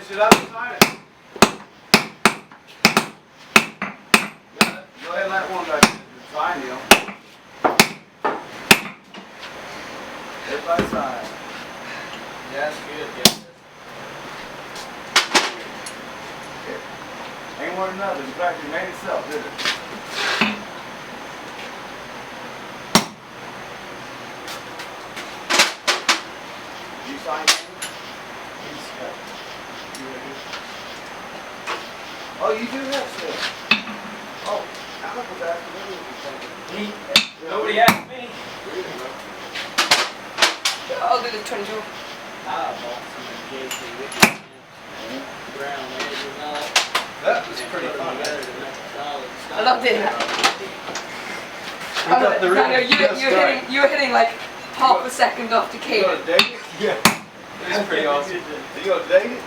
Finish it up and sign it. Go ahead and let one guy sign you. Everybody sign. Yeah, that's good, yeah. Ain't worth nothing. In fact, it made itself, did it? You signed it? Oh, you do have stuff. Oh, Alec was asking me. Nobody asked me. I'll do the 22. I bought some JC Wicked brown edges and all that. That was pretty fun. I loved it. You were hitting like half a second after You Kainon. gonna dig it? Yeah. That's pretty awesome. You gonna dig it?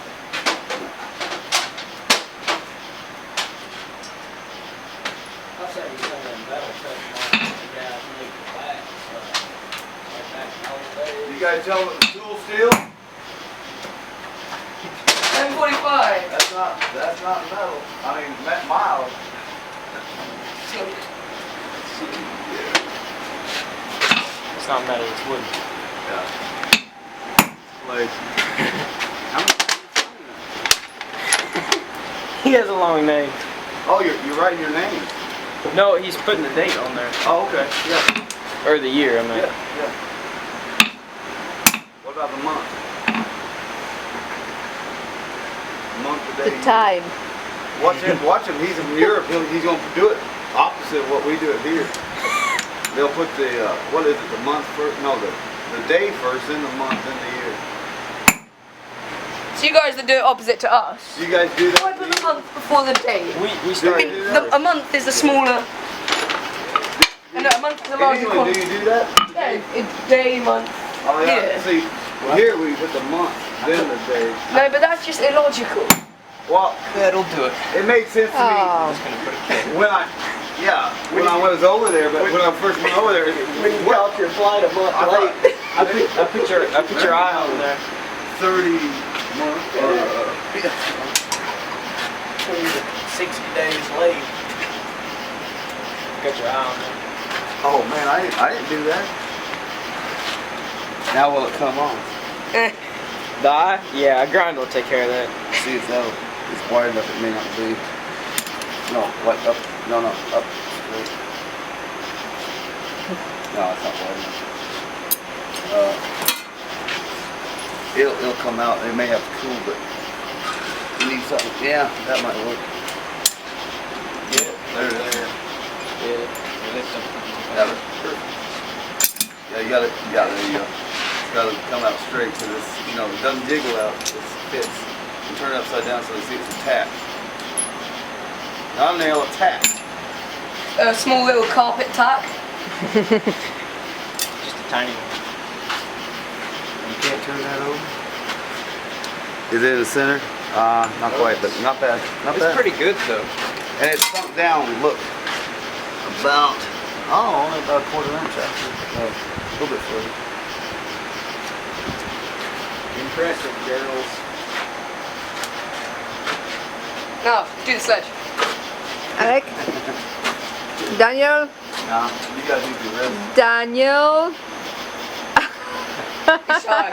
I'll say you got that metal touch on it. You guys make the back. Like that in the old days. You guys tell them the tool steel? 745. That's not metal. I mean, mild. It's not metal, it's wood. Yeah. Like, how many? He has a long name. Oh, you're writing your name. No, he's putting the date on there. Oh, okay. Yeah. Or the year, I mean. Yeah. Yeah. What about the month? Month, the day. The time. Watch him. He's in Europe. He's going to do it opposite of what we do it here. They'll put the what is it? The month first? No, the day first, then the month, then the year. So you guys do it opposite to us. You guys do that? Why put the month before the day? We started. A month is the smaller. And a month is a larger Anyway, quantity. do you do that? Yeah, it's day, month, Oh yeah. year. See, here we put the month, then the day. No, but that's just illogical. Well, That'll do it. it made sense to me Oh. I'm just gonna put a K. when I was over there. But when I first went over there, When you got your flight a month late, I put your eye on there. 30 months. 60 days late. Got your eye on there. Oh man, I didn't do that. Now will it come on? The eye? Yeah, a grind will take care of that. See if that'll. It's wide enough. It may not be. No, what up? No, up. Straight. No, it's not wide enough. It'll come out. It may have to cool, but you need something. Yeah, that might work. Yeah. There. Yeah. Got it. Yeah, you got it. Yeah, there you go. It's got to come out straight because it's, it doesn't jiggle out. It fits. You turn it upside down so they see it's a tack. Not a nail, a tack. A small little carpet tack. Just a tiny one. You can't turn that over. Is it in the center? Not quite, but not bad. Not bad. It's pretty good though. And it's sunk down. Look, about only about a quarter inch actually. A little bit further. Impressive, girls. Now, do the sledge. Alec? Daniel? Nah, you gotta do the rest. Daniel? Shy.